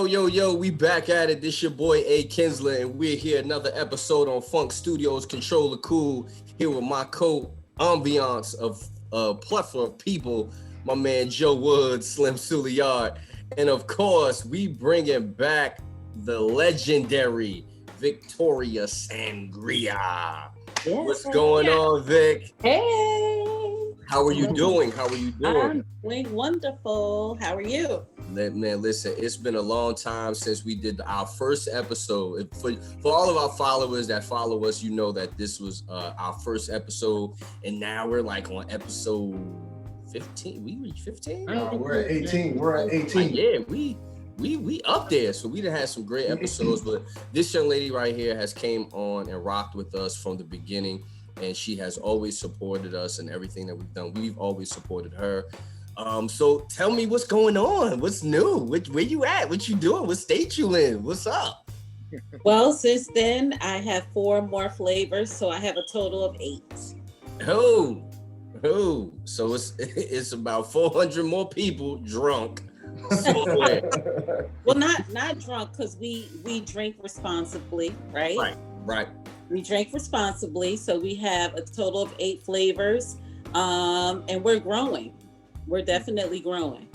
Yo, we back at it. This your boy A. Kinsler, and we're here another episode on FunkStudios Control the Cool, here with my co-ambiance of a plethora of people, my man Joe Woods, Slim Suliard, and of course, we bringing back the legendary VictoriaSangria. Yes, what's going on, Vic? Hey. How are you doing? I'm doing wonderful. How are you? Man, listen, it's been a long time since we did our first episode. For all of our followers that follow us, you know that this was our first episode, and now we're like on episode 15. We reached 15? We're at 18. We're at 18. Yeah, we up there. So we done had some great episodes, but this young lady right here has came on and rocked with us from the beginning, and she has always supported us and everything that we've done. We've always supported her. So tell me what's going on. What's new? Where you at? What you doing? What state you in? What's up? Well, since then, I have 4 more flavors, so I have a total of 8. Oh, so it's about 400 more people drunk somewhere. Well, not drunk, because we drink responsibly, right? Right. We drink responsibly, so we have a total of 8 flavors, and we're growing. We're definitely growing.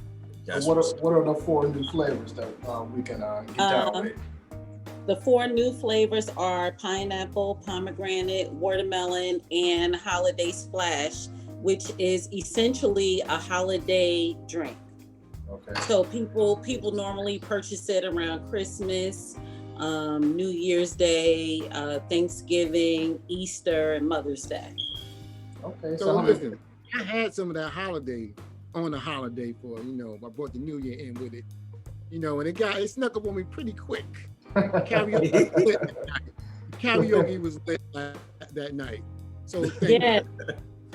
What are the 4 new flavors that we can get down with? The 4 new flavors are pineapple, pomegranate, watermelon, and holiday splash, which is essentially a holiday drink. Okay. So people normally purchase it around Christmas, New Year's Day, Thanksgiving, Easter, and Mother's Day. Okay. So listen, I had some of that holiday on a holiday for, I brought the New Year in with it, and it snuck up on me pretty quick. Karaoke was lit that night. So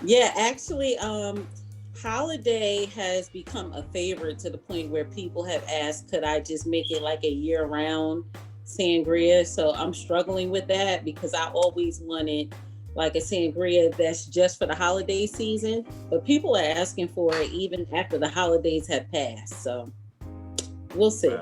yeah, actually, holiday has become a favorite to the point where people have asked, could I just make it like a year-round sangria? So I'm struggling with that because I always wanted like a sangria that's just for the holiday season, but people are asking for it even after the holidays have passed. So we'll see.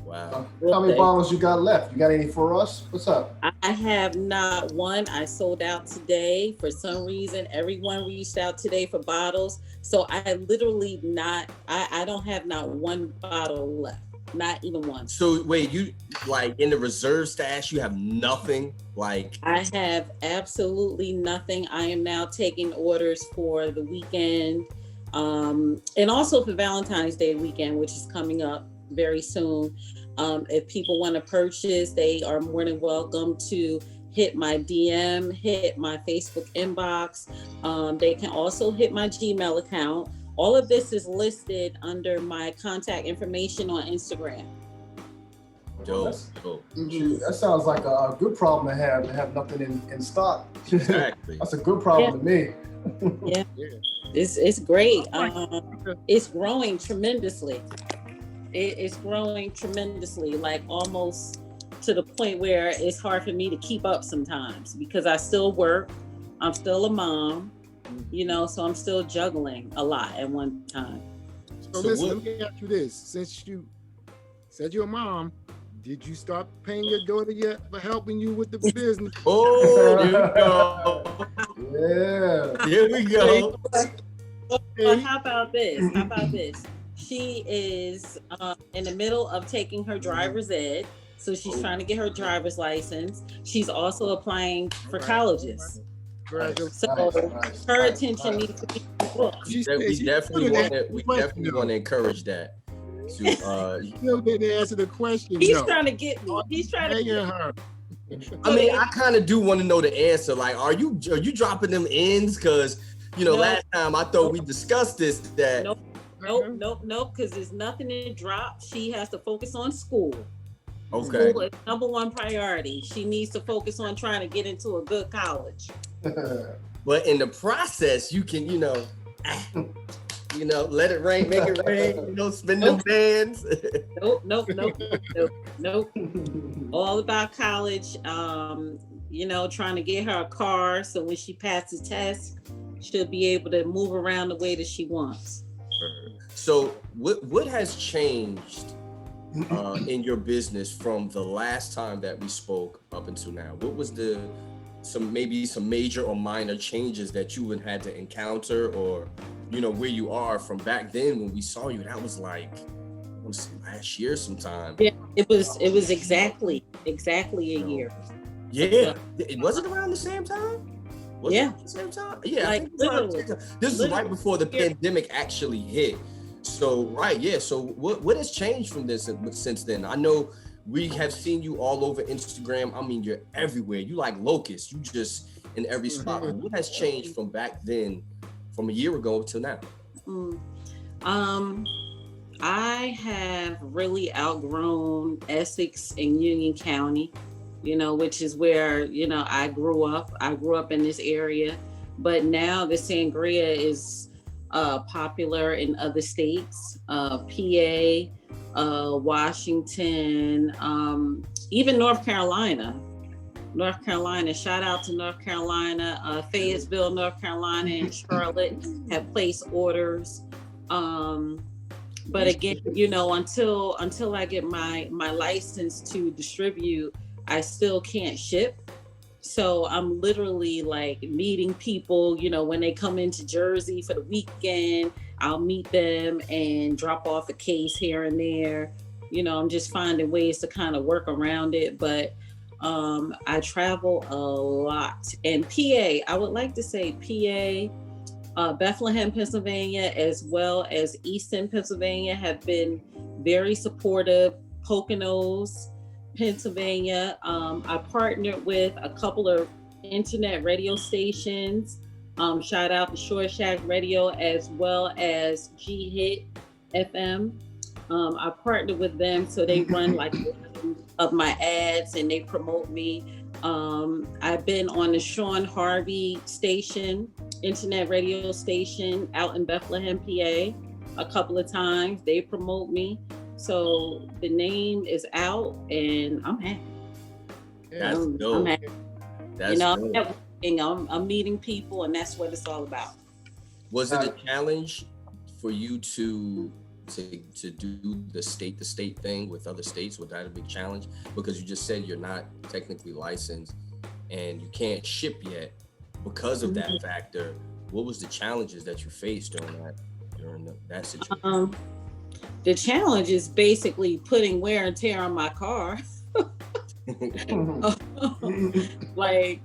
Wow. How many bottles you got left? You got any for us? What's up? I have not one. I sold out today. For some reason, everyone reached out today for bottles. So I literally I don't have not one bottle left. Not even one. So wait, you like in the reserve stash, you have nothing? Like I have absolutely nothing. I am now taking orders for the weekend, and also for Valentine's Day weekend, which is coming up very soon. If people want to purchase, they are more than welcome to hit my DM, hit my Facebook inbox. They can also hit my Gmail account. All of this is listed under my contact information on Instagram. Dope. That sounds like a good problem to have nothing in stock. Exactly. That's a good problem to me. Yeah. It's great. It's growing tremendously. It's growing tremendously, like almost to the point where it's hard for me to keep up sometimes because I still work. I'm still a mom. So I'm still juggling a lot at one time. So listen, let me ask you this. Since you said you're a mom, did you start paying your daughter yet for helping you with the business? Oh, there we go. Yeah. Here we go. Well, how about this? She is in the middle of taking her driver's ed. So she's trying to get her driver's license. She's also applying for colleges. So her attention needs to be booked. We definitely want to encourage that. Didn't answer the question. He's trying to get me. He's trying to get her. I mean, I kind of do want to know the answer. Like, are you dropping them ins? Because last time I thought we discussed this. That nope. Because there's nothing to drop. She has to focus on school. Okay. School is number 1 priority. She needs to focus on trying to get into a good college. But in the process, you can, let it rain, make it rain, spin them bands. Nope. All about college, trying to get her a car so when she passes tests, she'll be able to move around the way that she wants. So what has changed in your business from the last time that we spoke up until now? What was some major or minor changes that you would had to encounter, or where you are from back then when we saw you? That was like, I want to say last year sometime. Yeah, it was exactly a year. Yeah, it wasn't around the same time. Was it at the same time? Yeah, like, I think literally. This was right before the pandemic actually hit. So So what has changed from this since then? I know we have seen you all over Instagram. I mean, you're everywhere. You like locusts. You just in every spot. What has changed from back then, from a year ago till now? I have really outgrown Essex and Union County, which is where, I grew up. I grew up in this area, but now the Sangria is popular in other states, PA, Washington, even North Carolina. Shout out to North Carolina, Fayetteville, North Carolina, and Charlotte have placed orders. But again, until I get my license to distribute, I still can't ship. So I'm literally like meeting people, when they come into Jersey for the weekend, I'll meet them and drop off a case here and there. I'm just finding ways to kind of work around it. But I travel a lot. And PA, I would like to say PA, Bethlehem, Pennsylvania, as well as Easton, Pennsylvania, have been very supportive. Poconos, Pennsylvania. I partnered with a couple of internet radio stations. Shout out to Shore Shack Radio as well as G Hit FM. I partnered with them, so they run like of my ads and they promote me. I've been on the Sean Harvey station, internet radio station out in Bethlehem, PA, a couple of times. They promote me. So the name is out and I'm happy. That's dope. I'm happy. That's dope. I'm meeting people, and that's what it's all about. Was it a challenge for you to do the state thing with other states? Was that a big challenge? Because you just said you're not technically licensed and you can't ship yet because of that factor. What was the challenges that you faced during that situation? The challenge is basically putting wear and tear on my car. Like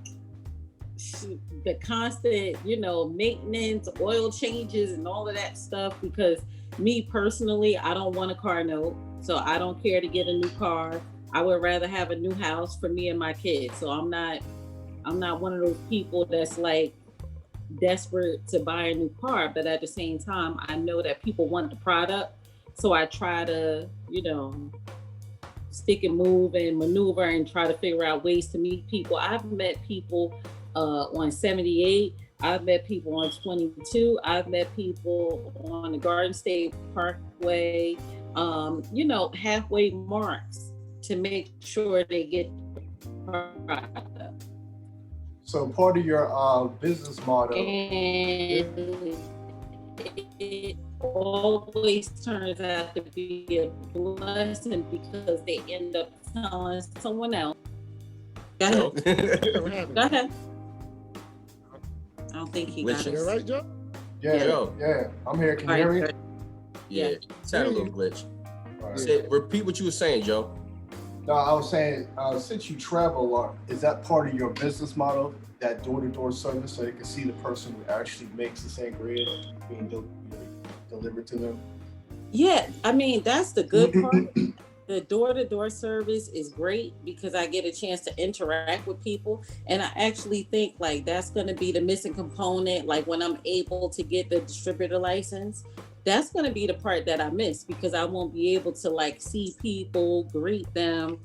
the constant, maintenance, oil changes and all of that stuff, because me personally, I don't want a car note. So I don't care to get a new car. I would rather have a new house for me and my kids. So I'm not one of those people that's like desperate to buy a new car. But at the same time, I know that people want the product. So I try to, stick and move and maneuver and try to figure out ways to meet people. I've met people on 78. I've met people on 22. I've met people on the Garden State Parkway, halfway marks to make sure they get the product. So part of your business model. And it always turns out to be a blessing because they end up telling someone else. Go ahead. Go ahead. I don't think he got it. You all right, Joe? Yeah, I'm here. Can you hear me? Yeah, it's had a little glitch. Right. Repeat what you were saying, Joe. No, I was saying, since you travel a lot, is that part of your business model, that door-to-door service, so they can see the person who actually makes the sangria being delivered to them? Yeah, I mean, that's the good part. The door-to-door service is great because I get a chance to interact with people. And I actually think like that's going to be the missing component. Like when I'm able to get the distributor license, that's going to be the part that I miss because I won't be able to like see people, greet them,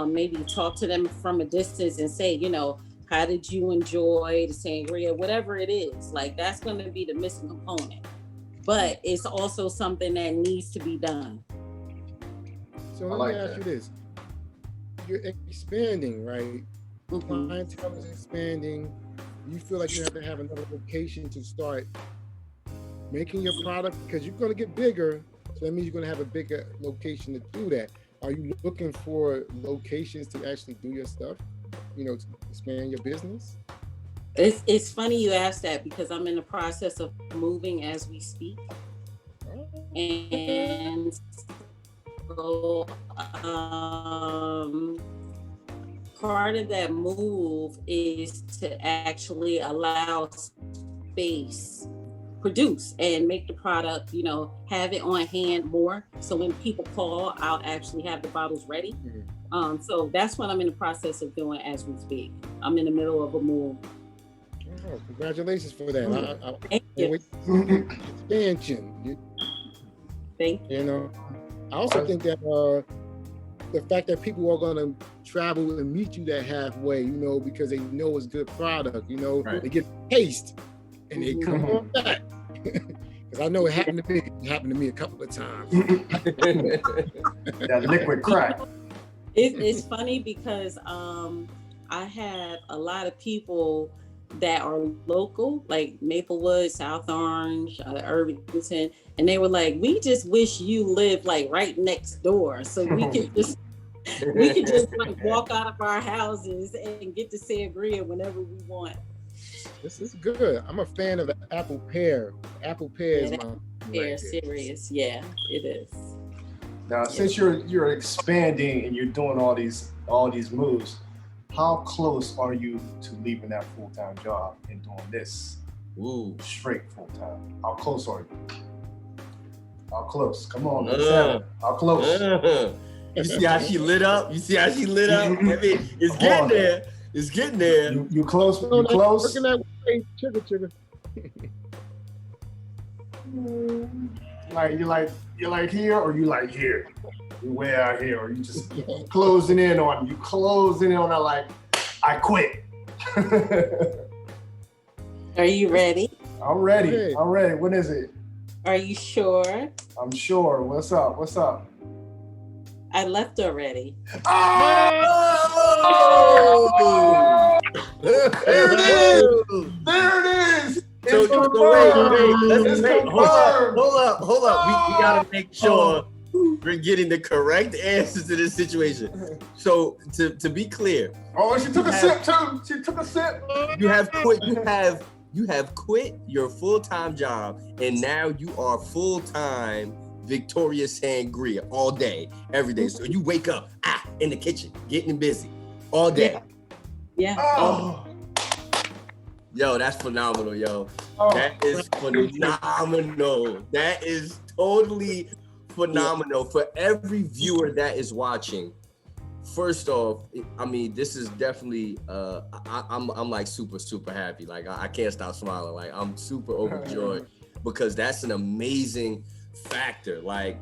maybe talk to them from a distance and say, how did you enjoy the sangria, whatever it is. Like that's going to be the missing component. But it's also something that needs to be done. So let me ask you this. You're expanding, right? Mm-hmm. Clientele is expanding. You feel like you have to have another location to start making your product because you're going to get bigger. So that means you're going to have a bigger location to do that. are you looking for locations to actually do your stuff? To expand your business? It's funny you asked that because I'm in the process of moving as we speak. And so part of that move is to actually allow space, produce and make the product, have it on hand more. So when people call, I'll actually have the bottles ready. Mm-hmm. So that's what I'm in the process of doing as we speak. I'm in the middle of a move. Oh, congratulations for that. Thank you. Expansion. Thank you. I also think that the fact that people are going to travel and meet you that halfway, because they know it's good product, Right. They get a taste and they come on back. Because I know it happened to me. It happened to me a couple of times. That liquid crack. It's funny because I have a lot of people that are local, like Maplewood, South Orange, Irvington, and they were like, "We just wish you lived like right next door, so we could just like walk out of our houses and get to Sangria whenever we want." This is good. I'm a fan of the apple pear. Apple pear is my pear serious. Yeah, it is. Now, since you're expanding and you're doing all these moves, how close are you to leaving that full-time job and doing this straight full-time? How close are you? How close? Come on, man. How close? You see how she lit up? I mean, it's getting there. It's getting there. You close? You close? Working that way, sugar. Like you're like here, or you like here? You way out here, or you just closing in on? You closing in on it like I quit. Are you ready? I'm ready. I'm ready. When is it? Are you sure? I'm sure. What's up? What's up? I left already. Oh! There it is! There it is! So wait. Hold up. We gotta make sure we're getting the correct answers to this situation. So to be clear. Oh, she took a sip too. She took a sip. You have quit your full-time job, and now you are full-time VictoriaSangria all day, every day. So you wake up in the kitchen, getting busy all day. Yeah. Oh. Yo, that's phenomenal, yo. Oh. That is phenomenal. That is totally phenomenal for every viewer that is watching. First off, I mean, this is definitely I'm like super happy. Like I can't stop smiling. Like I'm super overjoyed because that's an amazing factor. Like,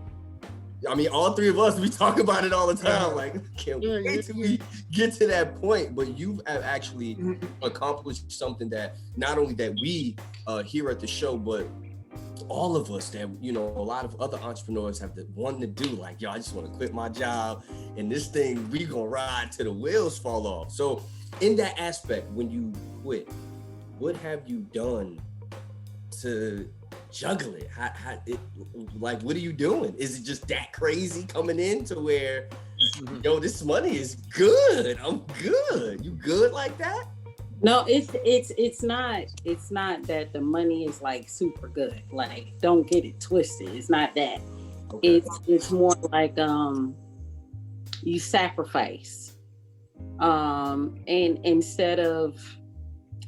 I mean, all three of us, we talk about it all the time. Like, can't wait till we get to that point. But you have actually accomplished something that not only that we here at the show, but all of us that, a lot of other entrepreneurs have wanting to do. Like, yo, I just want to quit my job and this thing, we gonna ride till the wheels fall off. So in that aspect, when you quit, what have you done to juggle it? Like, what are you doing? Is it just that crazy coming in to where, yo, this money is good? I'm good. You good like that? No, it's not that the money is like super good. Like, don't get it twisted. It's not that. Okay. It's more like you sacrifice. And instead of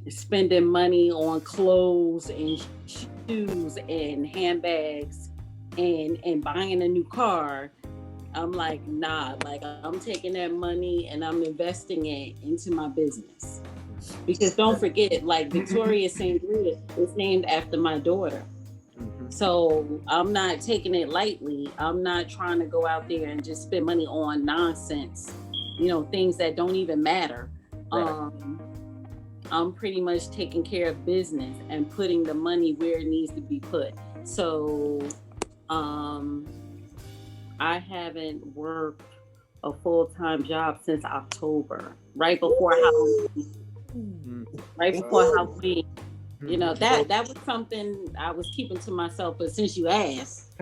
spending money on clothes and shoes and handbags and buying a new car, I'm like, nah, like I'm taking that money and I'm investing it into my business. Because don't forget, like VictoriaSangria is named after my daughter. So I'm not taking it lightly. I'm not trying to go out there and just spend money on nonsense, things that don't even matter. Right. I'm pretty much taking care of business and putting the money where it needs to be put. So I haven't worked a full-time job since October, right before Halloween. Right before Halloween. That was something I was keeping to myself, but since you asked.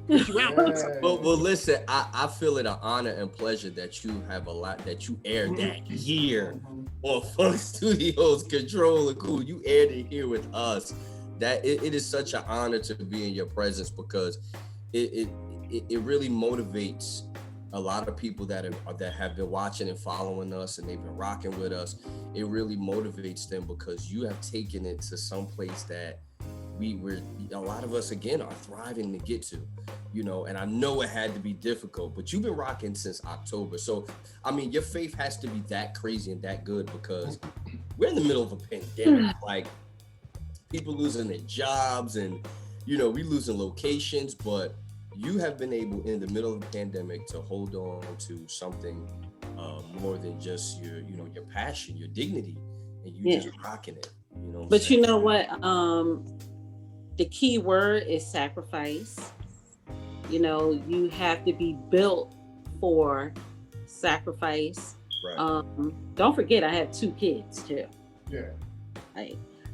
Push you out. Yeah. Well, listen, I feel it an honor and pleasure that you have that you aired that year on Funk Studios Control the Cool. You aired it here with us. That it is such an honor to be in your presence because it really motivates a lot of people that have been watching and following us, and they've been rocking with us. It really motivates them because you have taken it to some place that a lot of us again are thriving to get to, you know. And I know it had to be difficult, but you've been rocking since October. So I mean, your faith has to be that crazy and that good because we're in the middle of a pandemic, like people losing their jobs and, you know, we losing locations, but you have been able in the middle of the pandemic to hold on to something more than just your passion, your dignity, and you just rocking it, you know. But you know what? The key word is sacrifice. You know, you have to be built for sacrifice. Right. Don't forget, I have 2 kids too. Yeah.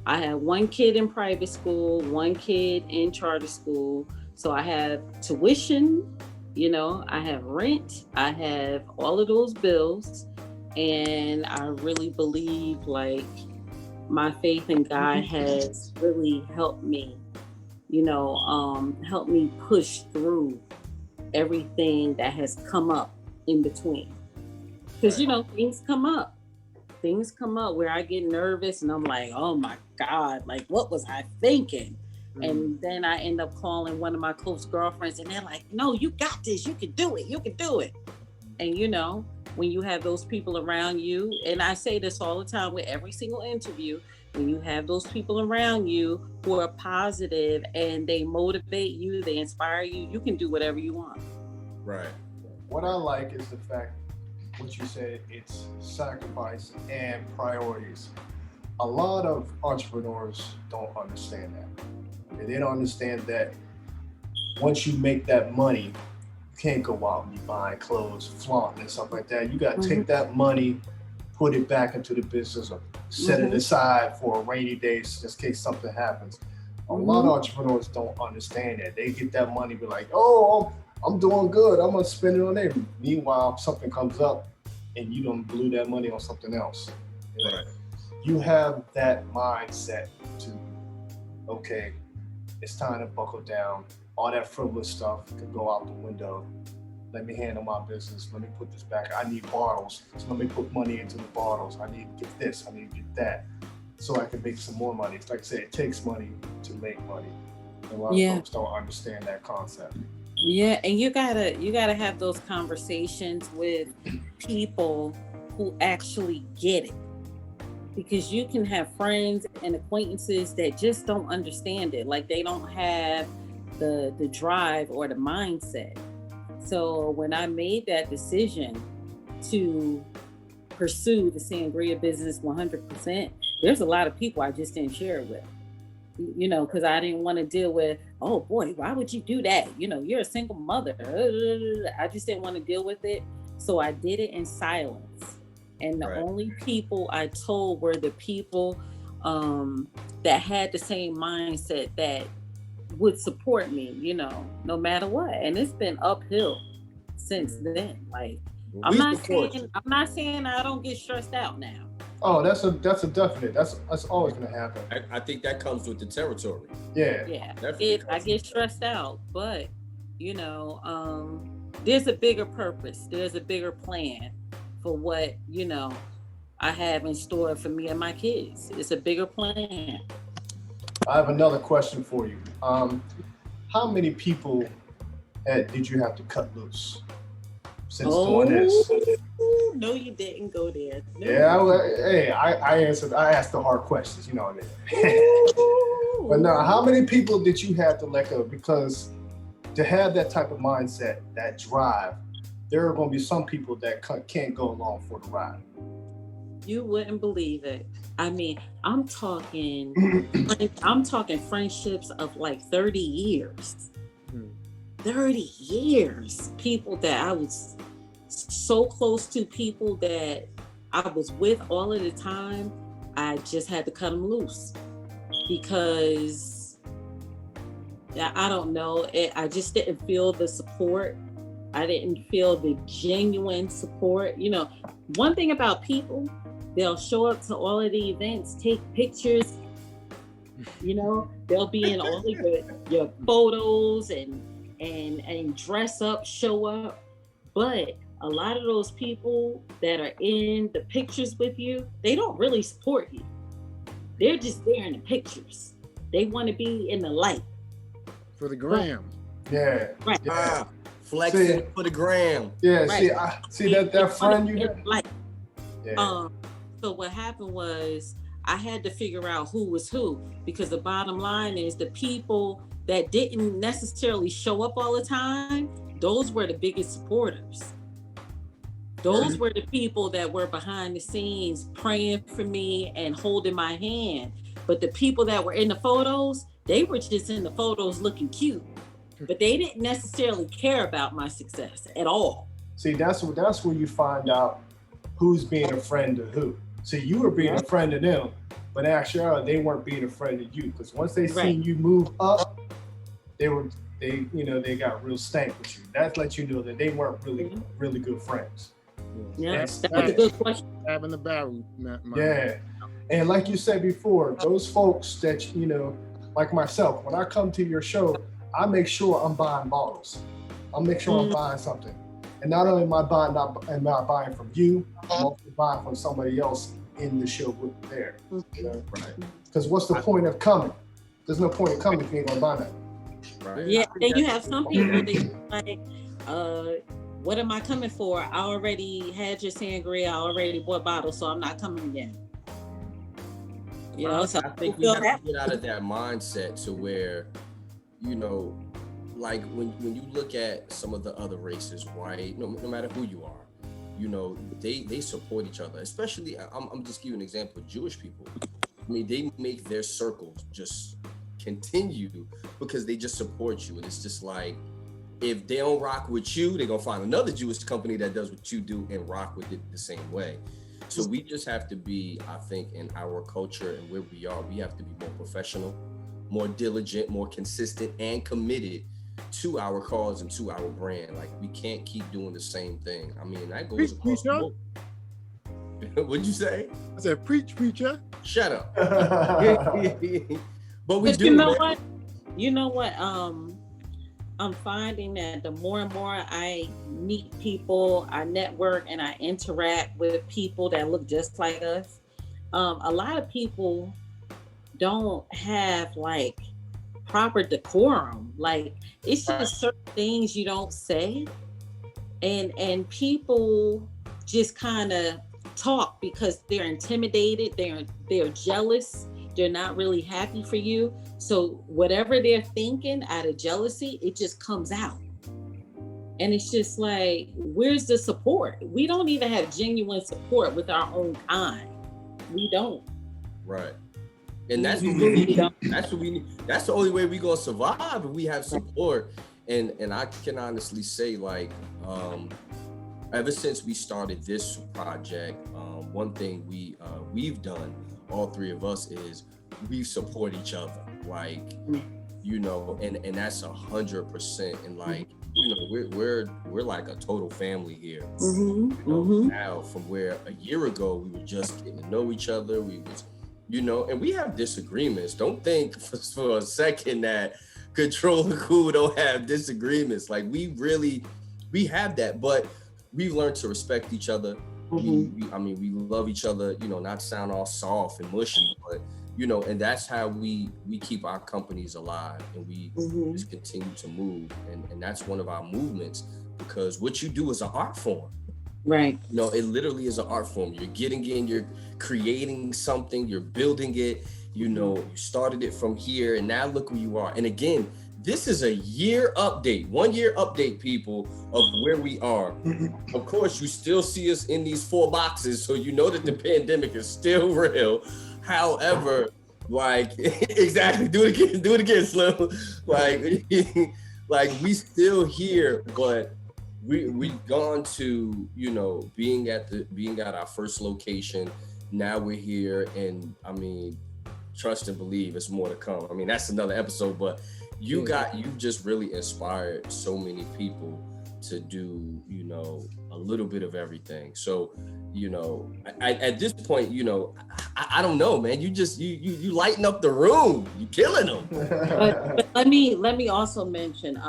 I have 1 kid in private school, 1 kid in charter school. So I have tuition, you know, I have rent, I have all of those bills. And I really believe like my faith in God has really helped me, you know, helped me push through everything that has come up in between. Because, you know, things come up where I get nervous and I'm like, oh my God, like, what was I thinking? And then I end up calling one of my close girlfriends and they're like, no, you got this. You can do it. And, you know, when you have those people around you, and I say this all the time with every single interview, when you have those people around you who are positive and they motivate you, they inspire you, you can do whatever you want. Right. What I like is the fact, what you said, it's sacrifice and priorities. A lot of entrepreneurs don't understand that. And they don't understand that once you make that money, you can't go out and be buying clothes, flaunting and stuff like that. You got to take that money, put it back into the business, or set it aside for a rainy day just in case something happens. A lot of entrepreneurs don't understand that. They get that money, be like, oh, I'm doing good. I'm going to spend it on it. Meanwhile, something comes up and you don't blew that money on something else. Right. You have that mindset to, okay, it's time to buckle down. All that frivolous stuff can go out the window. Let me handle my business. Let me put this back. I need bottles. So let me put money into the bottles. I need to get this. I need to get that. So I can make some more money. Like I said, it takes money to make money. And a lot of folks don't understand that concept. Yeah, and you gotta have those conversations with people who actually get it. Because you can have friends and acquaintances that just don't understand it. Like they don't have the drive or the mindset. So when I made that decision to pursue the Sangria business 100%, there's a lot of people I just didn't share it with. You know, because I didn't want to deal with, oh boy, why would you do that? You know, you're a single mother. I just didn't want to deal with it. So I did it in silence. And the only people I told were the people that had the same mindset that would support me, you know, no matter what. And it's been uphill since then. Like, I'm not saying I don't get stressed out now. Oh, that's a definite. That's always gonna happen. I think that comes with the territory. Yeah. I get stressed out, but you know, there's a bigger purpose. There's a bigger plan for what, you know, I have in store for me and my kids. It's a bigger plan. I have another question for you. How many people did you have to cut loose since doing this? No, you didn't go there. No. Yeah, I answered. I asked the hard questions, you know what I mean? But now, how many people did you have to let go? Because to have that type of mindset, that drive, there are going to be some people that can't go along for the ride. You wouldn't believe it. I mean, I'm talking friendships of like 30 years. 30 years. People that I was so close to, people that I was with all of the time. I just had to cut them loose because I don't know. I just didn't feel the support. I didn't feel the genuine support. You know, one thing about people, they'll show up to all of the events, take pictures. You know, they'll be in all of your photos and dress up, show up. But a lot of those people that are in the pictures with you, they don't really support you. They're just there in the pictures. They want to be in the light. For the gram. Yeah. Right. Yeah. Flexing for the gram. Yeah. Right. See that friend you had. Like, Yeah. so what happened was I had to figure out who was who, because the bottom line is the people that didn't necessarily show up all the time, those were the biggest supporters. Those were the people that were behind the scenes praying for me and holding my hand. But the people that were in the photos, they were just in the photos looking cute, but they didn't necessarily care about my success at all. See, that's where you find out who's being a friend to who. See, you were being a friend to them, but actually they weren't being a friend to you, because once they seen you move up, they got real stank with you. That lets you know that they weren't really good friends. Yeah, that's a good question. Having the barrel. Yeah. And like you said before, those folks that, like myself, when I come to your show, I make sure I'm buying bottles. I'll make sure I'm buying something. And not only am I not buying from you, I'm also buying from somebody else in the show with there. Right. Because what's the point of coming? There's no point in coming if you ain't gonna buy that. Right. Yeah, and you have some people that like, what am I coming for? I already had your sangria, I already bought bottles, so I'm not coming again. You know, so I think we have to get out of that mindset to where, like when you look at some of the other races, white, no matter who you are, they support each other. Especially, I'm just giving an example of Jewish people. I mean, they make their circles just continue because they just support you. And it's just like, if they don't rock with you, they're gonna find another Jewish company that does what you do and rock with it the same way. So we just have to be, I think, in our culture and where we are, we have to be more professional, more diligent, more consistent, and committed to our cause and to our brand. Like, we can't keep doing the same thing. I mean, that goes across the board. What'd you say? I said, preach, preacher. Shut up. But we do. You know what? I'm finding that the more and more I meet people, I network and I interact with people that look just like us, a lot of people don't have like proper decorum. Like, it's just certain things you don't say, and people just kind of talk because they're intimidated, they're jealous, they're not really happy for you. So whatever they're thinking out of jealousy, it just comes out. And it's just like, where's the support? We don't even have genuine support with our own kind. We don't. Right. And that's what we need. That's what we need. That's the only way we're gonna survive, if we have support. And I can honestly say, like, ever since we started this project, one thing we've done, all three of us, is we support each other. Like, and that's 100%. And like, we're like a total family here. Now, from where a year ago we were just getting to know each other, we was, and we have disagreements. Don't think for a second that Control the Cool don't have disagreements. Like, we have that, but we've learned to respect each other. We love each other, not sound all soft and mushy, but and that's how we keep our companies alive, and we just continue to move. And that's one of our movements, because what you do is an art form. Right. It literally is an art form. You're getting in, you're creating something, you're building it, you started it from here, and now look where you are. And again, this is a 1 year update, people, of where we are. Of course, you still see us in these 4 boxes, so you know that the pandemic is still real. However, like, exactly, do it again, Slim. Like we still here, but we've gone to, being at our first location. Now we're here, and I mean, trust and believe, it's more to come. I mean, that's another episode, but you've just really inspired so many people to do, a little bit of everything. So, at this point, I don't know, man. You just you lighten up the room. You killing them. But let me also mention,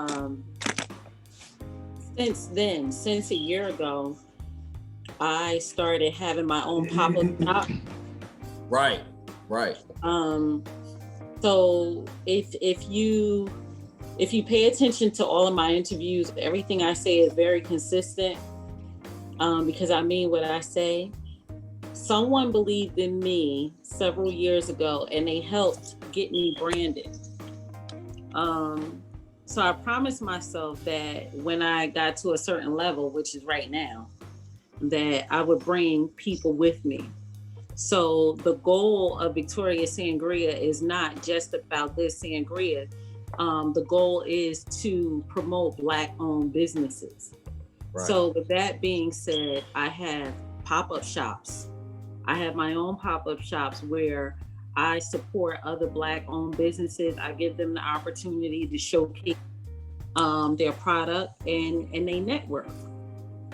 since a year ago, I started having my own pop-up shop. Right. So if you pay attention to all of my interviews, everything I say is very consistent, because I mean what I say. Someone believed in me several years ago, and they helped get me branded. So I promised myself that when I got to a certain level, which is right now, that I would bring people with me. So the goal of Victoria Sangria is not just about good sangria. The goal is to promote Black-owned businesses. Right. So with that being said, I have pop-up shops. I have my own pop-up shops where I support other Black-owned businesses. I give them the opportunity to showcase their product and they network.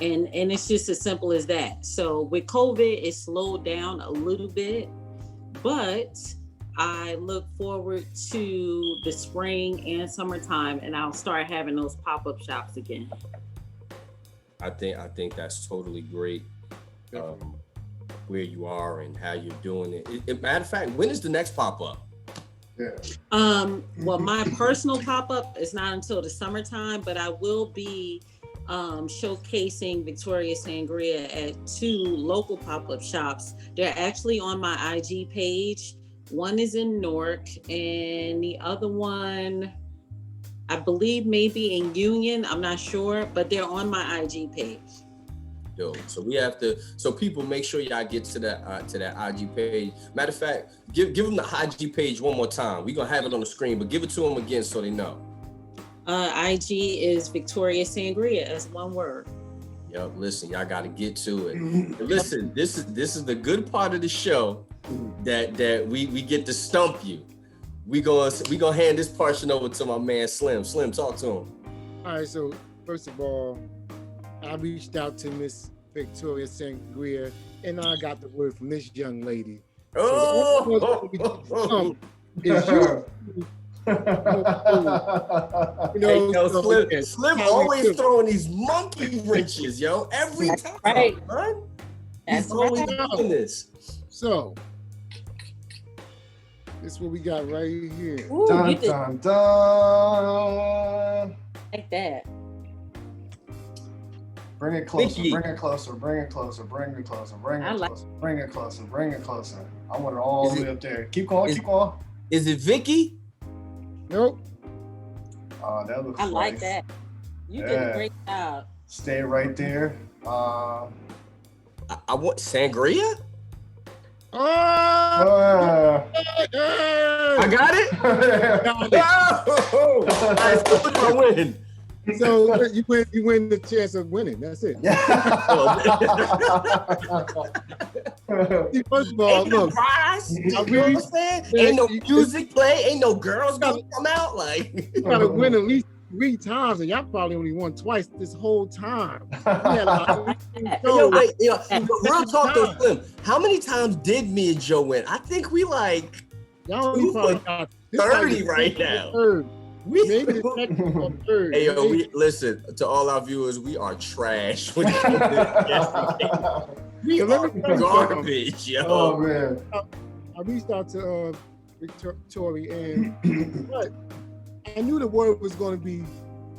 And it's just as simple as that. So with COVID, it slowed down a little bit, but I look forward to the spring and summertime, and I'll start having those pop-up shops again. I think that's totally great, where you are and how you're doing it. Matter of fact, when is the next pop-up? Yeah. Well, my personal pop-up is not until the summertime, but I will be showcasing Victoria Sangria at 2 local pop-up shops. They're actually on my IG page. One is in Newark, and the other one, I believe, maybe in Union. I'm not sure, but they're on my IG page. Yo, so we have to. So people, make sure y'all get to that IG page. Matter of fact, give them the IG page one more time. We're gonna have it on the screen, but give it to them again so they know. IG is Victoria Sangria as one word. Yo, listen, y'all got to get to it. Listen, this is the good part of the show that we get to stump you. We gonna hand this portion over to my man Slim. Slim, talk to him. All right, so first of all, I reached out to Miss Victoria Sangria, and I got the word from this young lady. Slim always throwing these monkey wrenches, yo, every time. Right. Man. That's He's always doing this. So, this is what we got right here. Ooh, Dun, dun, dun. Like that. Bring it closer, Vicky. bring it closer, bring it closer, bring it closer, bring it I like- closer, bring it closer, bring it closer. I want it all the way up there. Keep going, keep going. Is it Vicky? Nope. That looks I like nice. that. You did a great job. Stay right there. I want Sangria? Oh! Hey! I got it? Oh! Nice, so what do I win? So you win the chance of winning. That's it. See, first of all, Ain't no look, prize. You know really- what I'm saying? Ain't no music play. Ain't no girls gonna come out. Like you gotta win at least 3 times, and y'all probably only won twice this whole time. We had yo, wait, real talk though, Slim. How many times did me and Joe win? I think we like y'all only probably got 30 right now. Third. We, Maybe the second or third. hey yo, we listen to all our viewers. We are trash. When it comes to guessing. We So let are me tell you garbage, yo. Oh man. I reached out to Victoria, and but I knew the word was going to be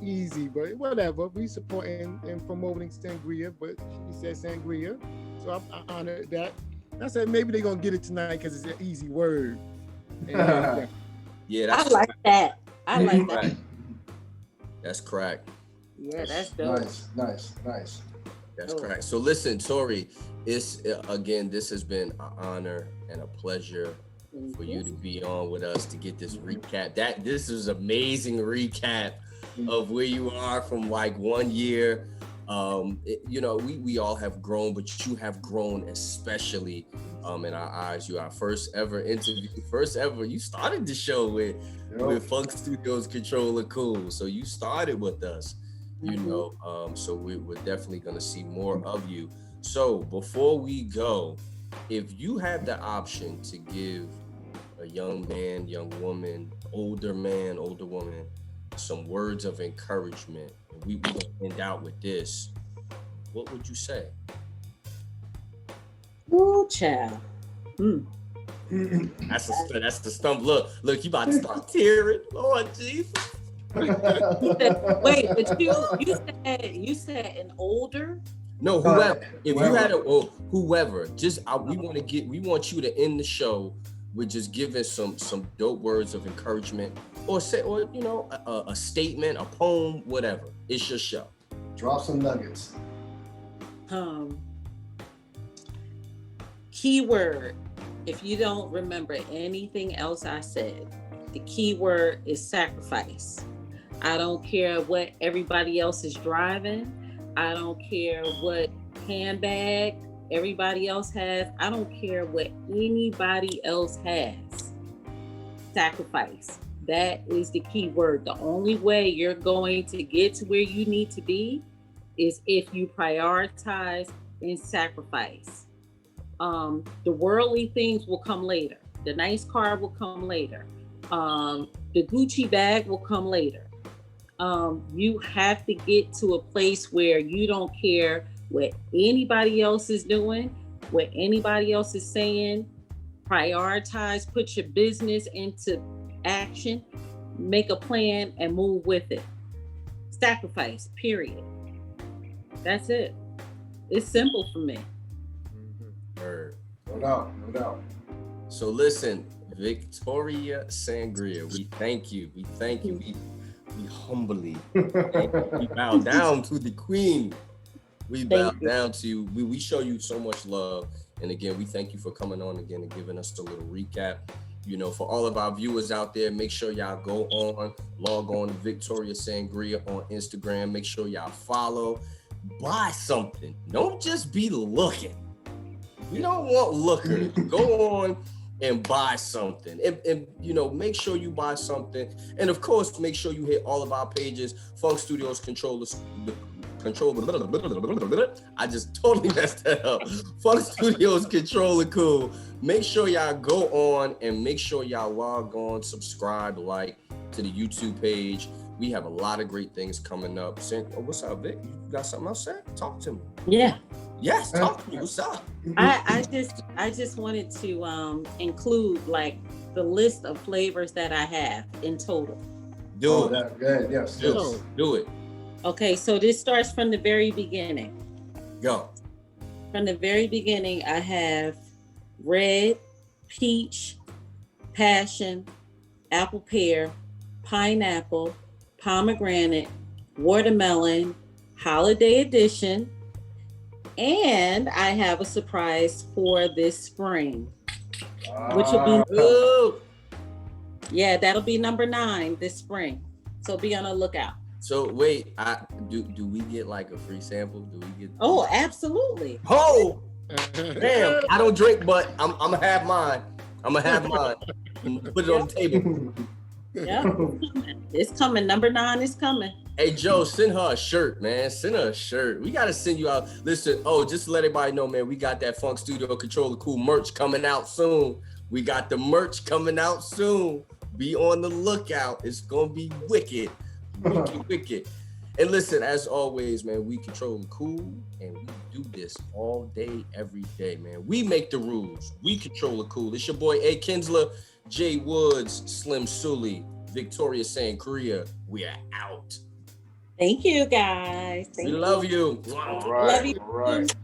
easy, but whatever. We supporting and promoting Sangria, but she said Sangria, so I honored that. I said maybe they're gonna get it tonight because it's an easy word. And, Yeah, I that's like that. I like that. crack. That's crack. Yeah, that's dope. Nice. That's Oh. correct. So listen, Tori, it's again, this has been an honor and a pleasure for you to be on with us to get this recap. This is amazing recap of where you are from like 1 year. We all have grown, but you have grown especially In our eyes, you our first ever interview, first ever. You started the show with Funk Studios Control the Cool. So you started with us, you know. So we're definitely gonna see more of you. So before we go, if you had the option to give a young man, young woman, older man, older woman, some words of encouragement, and we gonna end out with this, what would you say? Ooh, child. That's the stump. Look, you about to start tearing. Lord Jesus. Wait, but you said an older. No, whoever. If you had whoever, we want you to end the show with just giving some dope words of encouragement, or you know, a statement, a poem, whatever. It's your show. Drop some nuggets. Keyword. If you don't remember anything else I said, the keyword is sacrifice. I don't care what everybody else is driving. I don't care what handbag everybody else has. I don't care what anybody else has. Sacrifice. That is the key word. The only way you're going to get to where you need to be is if you prioritize and sacrifice. The worldly things will come later. The nice car will come later. The Gucci bag will come later. You have to get to a place where you don't care what anybody else is doing, what anybody else is saying. Prioritize, put your business into action, make a plan and move with it. Sacrifice, period. That's it. It's simple for me. No doubt. So listen, Victoria Sangria, we thank you. We humbly we bow down to the queen. We bow down to you. We show you so much love. And again, we thank you for coming on again and giving us a little recap. You know, for all of our viewers out there, make sure y'all log on to Victoria Sangria on Instagram. Make sure y'all follow. Buy something. Don't just be looking. We don't want lookers. Go on and buy something. And you know, make sure you buy something. And of course, make sure you hit all of our pages. Funk Studios I just totally messed that up. Funk Studios Control the Cool. Make sure y'all go on and make sure y'all log on, subscribe, like to the YouTube page. We have a lot of great things coming up. What's up, Vic? You got something else to say? Talk to me. Yeah. Yes, talk to me. What's up? I just wanted to include like the list of flavors that I have in total. Do it. That's good. Yes. Do it. Okay, so this starts from the very beginning. Go. From the very beginning, I have red, peach, passion, apple pear, pineapple, pomegranate, watermelon, holiday edition, and I have a surprise for this spring, which will be that'll be number 9 this spring. So be on the lookout. So wait, do we get like a free sample? Do we get? Oh, absolutely. Oh, damn! I don't drink, but I'm gonna have mine. Put it on the table. Yeah, it's coming. Number 9 is coming. Hey Joe, send her a shirt, man. Send her a shirt. We gotta send you out. Listen, just to let everybody know, man, we got that Funk Studio Control the Cool merch coming out soon. We got the merch coming out soon. Be on the lookout. It's gonna be wicked. Wicked. And listen, as always, man, we control the cool and we do this all day, every day, man. We make the rules. We control the cool. It's your boy A. Kinsler, Jay Woods, Slim Sully, Victoria Sangria. We are out. Thank you, guys. We love you. All right. Love you. All right.